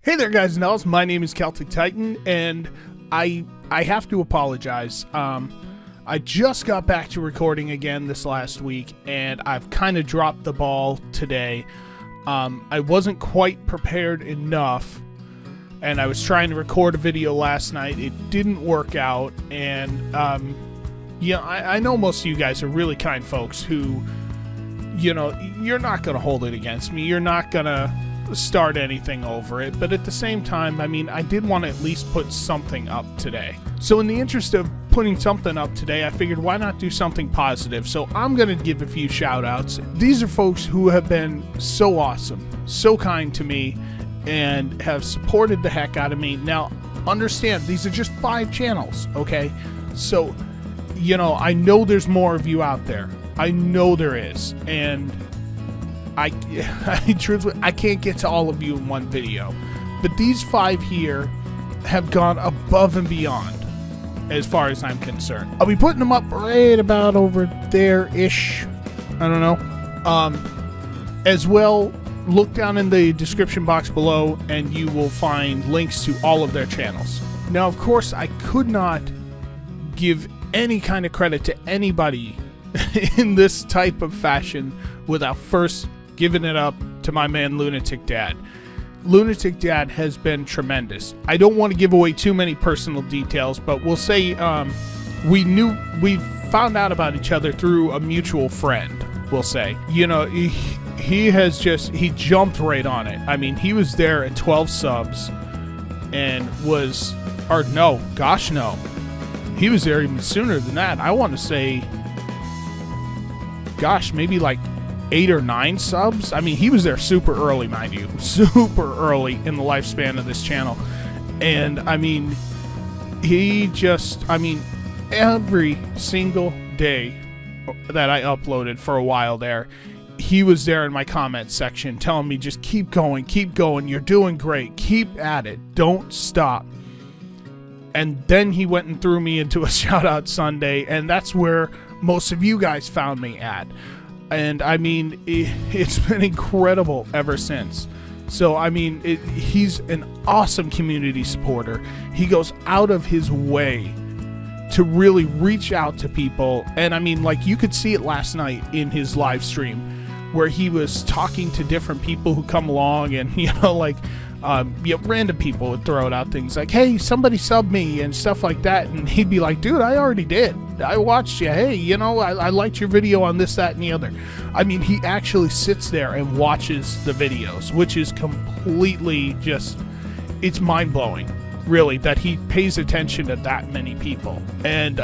Hey there, guys and dolls. My name is Celtic Titan, and I have to apologize. I just got back to recording again this last week, and I've kind of dropped the ball today. I wasn't quite prepared enough, and I was trying to record a video last night. It didn't work out, and yeah, I know most of you guys are really kind folks who, you know, you're not going to hold it against me. You're not going to start anything over it, but at the same time, I mean, I did want to at least put something up today. So in the interest of putting something up today, I figured why not do something positive. So I'm going to give a few shout outs. These are folks who have been so awesome, so kind to me, and have supported the heck out of me. Now, understand, these are just 5 channels, okay? So, you know, I know there's more of you out there. I know there is, and truthfully, I can't get to all of you in one video, but these 5 here have gone above and beyond as far as I'm concerned. I'll be putting them up right about over there-ish. I don't know. As well, look down in the description box below and you will find links to all of their channels. Now, of course, I could not give any kind of credit to anybody in this type of fashion without first giving it up to my man Lunatic Dad. Lunatic Dad has been tremendous. I don't want to give away too many personal details, but we'll say we found out about each other through a mutual friend, we'll say. You know, he jumped right on it. I mean, he was there at 12 subs and he was there even sooner than that. I want to say, gosh, maybe like 8 or 9 subs. I mean, he was there super early, mind you. Super early in the lifespan of this channel. And, I mean, every single day that I uploaded for a while there, he was there in my comment section telling me just keep going, you're doing great, keep at it, don't stop. And then he went and threw me into a shout-out Sunday, and that's where most of you guys found me at. And I mean, it's been incredible ever since. So I mean, he's an awesome community supporter. He goes out of his way to really reach out to people. And I mean, like, you could see it last night in his live stream where he was talking to different people who come along, and, you know, like, random people would throw out things like, hey, somebody sub me and stuff like that, and he'd be like, dude, I already did, I watched you, hey, you know, I liked your video on this, that, and the other. I mean, he actually sits there and watches the videos, which is completely just, it's mind-blowing, really, that he pays attention to that many people. And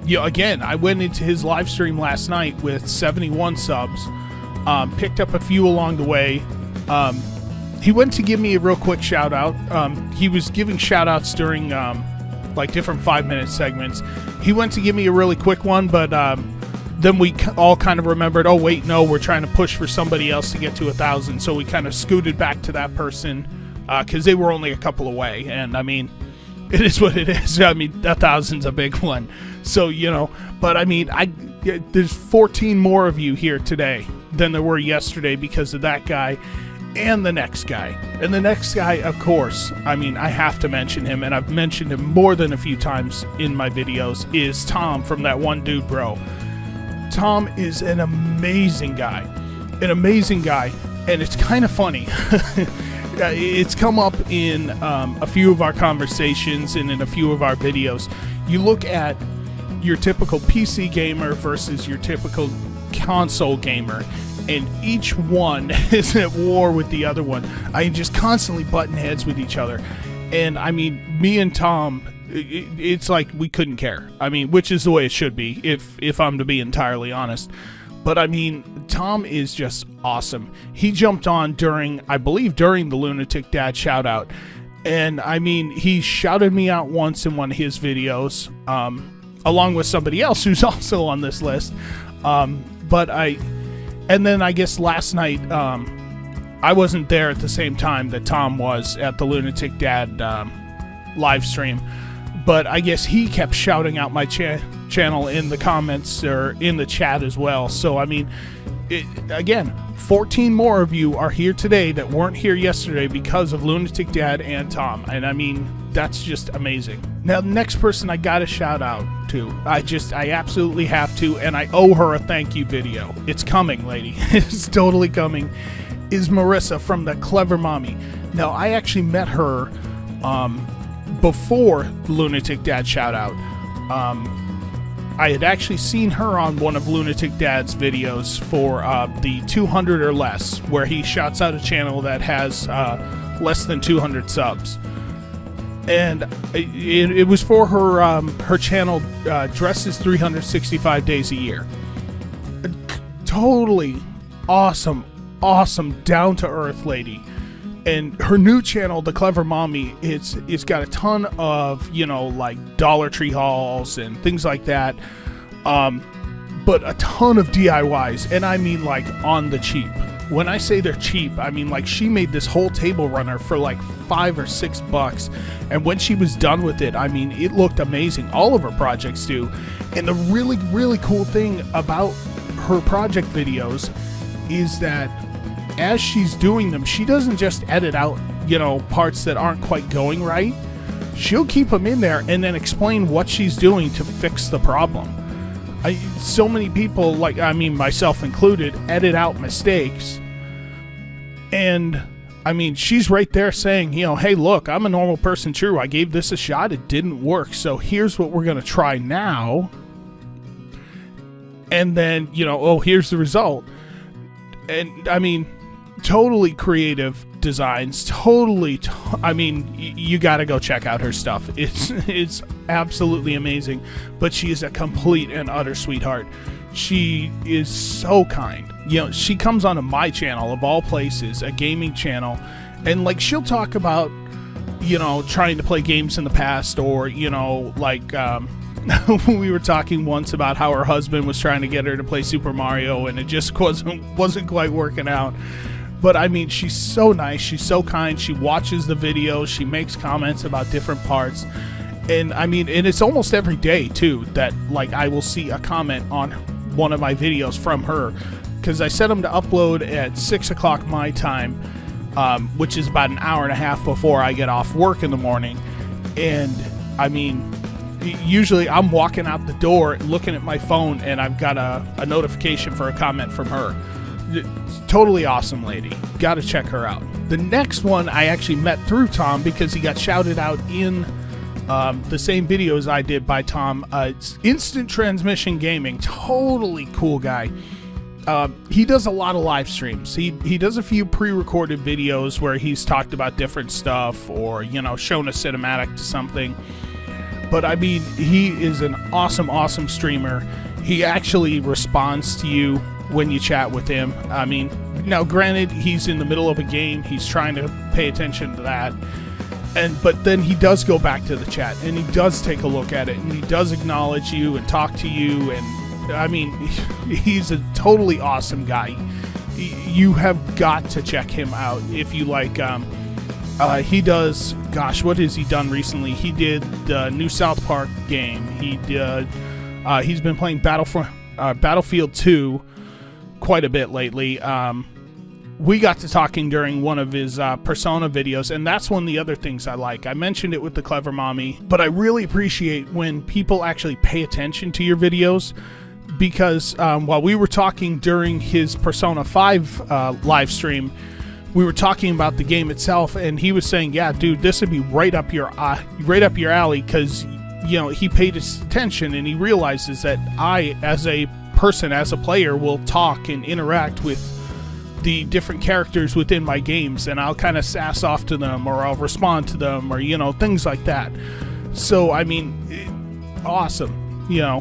you know, again, I went into his live stream last night with 71 subs, picked up a few along the way. He went to give me a real quick shout out. He was giving shout outs during like different 5-minute segments. He went to give me a really quick one, but then we all kind of remembered, oh wait, no, we're trying to push for somebody else to get to 1,000. So we kind of scooted back to that person because they were only a couple away. And I mean, it is what it is. I mean, 1,000's a big one. So, you know, but I mean, there's 14 more of you here today than there were yesterday because of that guy and the next guy. And the next guy, of course, I mean, I have to mention him, and I've mentioned him more than a few times in my videos, is Tom from That1Dude Bro. Tom is an amazing guy, and it's kind of funny. It's come up in a few of our conversations and in a few of our videos. You look at your typical PC gamer versus your typical console gamer, and each one is at war with the other one. I just constantly butting heads with each other. And I mean, me and Tom, it's like we couldn't care. I mean, which is the way it should be, if I'm to be entirely honest. But I mean, Tom is just awesome. He jumped on I believe during the Lunatic Dad shout out. And I mean, he shouted me out once in one of his videos, along with somebody else who's also on this list. And then I guess last night, I wasn't there at the same time that Tom was at the Lunatic Dad live stream, but I guess he kept shouting out my channel in the comments or in the chat as well. So I mean, again, 14 more of you are here today that weren't here yesterday because of Lunatic Dad and Tom. And I mean, that's just amazing. Now, the next person I gotta shout out to, I absolutely have to, and I owe her a thank you video. It's coming, lady. It's totally coming. Is Marissa from the Clever Mommy. Now, I actually met her before the Lunatic Dad shout out. I had actually seen her on one of Lunatic Dad's videos for the 200 or less, where he shouts out a channel that has less than 200 subs. And it was for her channel, Dresses 365 Days a Year. Totally awesome, down-to-earth lady. And her new channel, The Clever Mommy, it's got a ton of, you know, like Dollar Tree hauls and things like that. But a ton of DIYs, and I mean like on the cheap. When I say they're cheap, I mean like she made this whole table runner for like $5 or $6, and when she was done with it, I mean, it looked amazing. All of her projects do. And the really cool thing about her project videos is that as she's doing them, she doesn't just edit out, you know, parts that aren't quite going right. She'll keep them in there and then explain what she's doing to fix the problem. So many people, like, I mean, myself included, edit out mistakes. And, I mean, she's right there saying, you know, hey, look, I'm a normal person too. I gave this a shot. It didn't work. So here's what we're going to try now. And then, you know, oh, here's the result. And, I mean, totally creative designs. Totally, I mean, you got to go check out her stuff. It's absolutely amazing. But she is a complete and utter sweetheart. She is so kind. You know, she comes onto my channel, of all places, a gaming channel, and like she'll talk about, you know, trying to play games in the past, or, you know, like we were talking once about how her husband was trying to get her to play Super Mario and it just wasn't quite working out. But I mean, she's so nice, she's so kind, she watches the videos, she makes comments about different parts. And I mean, and it's almost every day too that like I will see a comment on one of my videos from her, because I set them to upload at 6 o'clock my time, which is about an hour and a half before I get off work in the morning. And I mean, usually I'm walking out the door looking at my phone and I've got a notification for a comment from her. Totally awesome lady. Gotta check her out. The next one I actually met through Tom because he got shouted out in the same videos I did by Tom. It's Instant Transmission Gaming. Totally cool guy. He does a lot of live streams. He does a few pre-recorded videos where he's talked about different stuff, or, you know, shown a cinematic to something. But I mean, he is an awesome streamer. He actually responds to you when you chat with him. I mean, now granted, he's in the middle of a game. He's trying to pay attention to that. But then he does go back to the chat and he does take a look at it and he does acknowledge you and talk to you. And I mean, he's a totally awesome guy. You have got to check him out if you like. He does, gosh, what has he done recently? He did the new South Park game. He did, he's been playing Battlefield 2 quite a bit lately. We got to talking during one of his Persona videos, and that's one of the other things I like. I mentioned it with the Clever Mommy, but I really appreciate when people actually pay attention to your videos, because while we were talking during his Persona 5 live stream, we were talking about the game itself, and he was saying, yeah, dude, this would be right up your alley, because, you know, he paid his attention and he realizes that I, as a person, as a player, will talk and interact with the different characters within my games, and I'll kind of sass off to them, or I'll respond to them, or, you know, things like that. So, I mean, awesome. You know,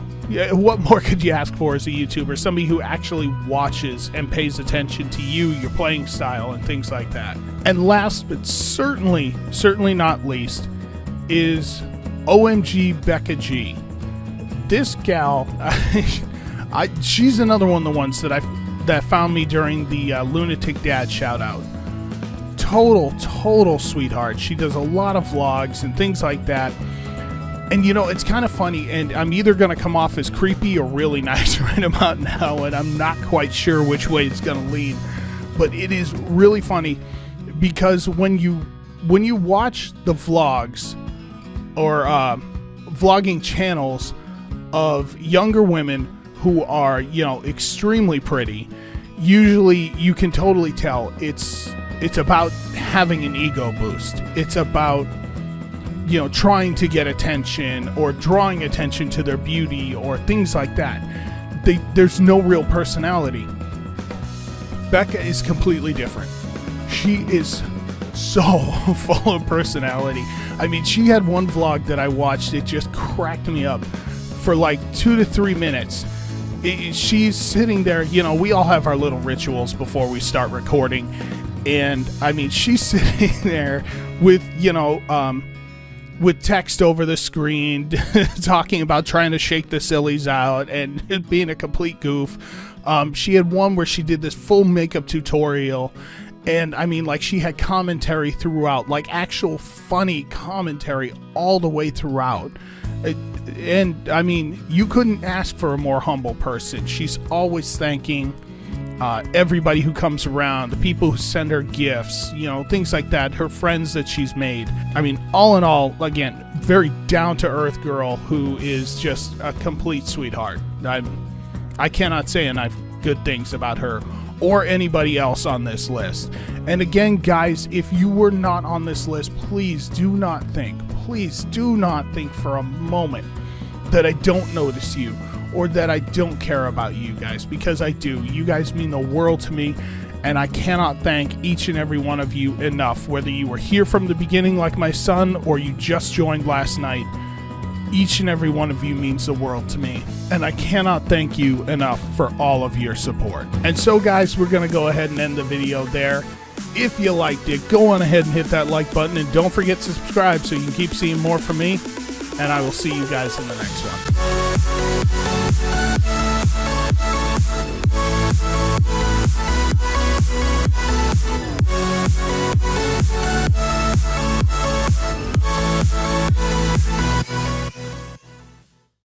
what more could you ask for as a YouTuber? Somebody who actually watches and pays attention to you, your playing style, and things like that. And last, but certainly not least, is OMGBEKKAG. This gal, she's another one of the ones that found me during the Lunatic Dad shout out. Total sweetheart. She does a lot of vlogs and things like that. And you know, it's kind of funny, and I'm either going to come off as creepy or really nice right about now, and I'm not quite sure which way it's going to lean. But it is really funny because when you watch the vlogs or vlogging channels of younger women who are, you know, extremely pretty, usually you can totally tell it's about having an ego boost. It's about, you know, trying to get attention or drawing attention to their beauty or things like that. There's no real personality. Becca is completely different. She is so full of personality. I mean, she had one vlog that I watched, it just cracked me up for like 2 to 3 minutes. She's sitting there, you know, we all have our little rituals before we start recording, and I mean, she's sitting there with, you know, with text over the screen, talking about trying to shake the sillies out and being a complete goof. She had one where she did this full makeup tutorial, and I mean, like, she had commentary throughout, like actual funny commentary all the way throughout. And I mean, you couldn't ask for a more humble person. She's always thanking everybody who comes around, the people who send her gifts, you know, things like that, her friends that she's made. I mean, all in all, again, very down-to-earth girl who is just a complete sweetheart. I cannot say enough good things about her or anybody else on this list. And again, guys, if you were not on this list, please do not think for a moment that I don't notice you or that I don't care about you guys, because I do. You guys mean the world to me, and I cannot thank each and every one of you enough, whether you were here from the beginning like my son or you just joined last night. Each and every one of you means the world to me, and I cannot thank you enough for all of your support. And so, guys, we're going to go ahead and end the video there. If you liked it, go on ahead and hit that like button, and don't forget to subscribe so you can keep seeing more from me, and I will see you guys in the next one.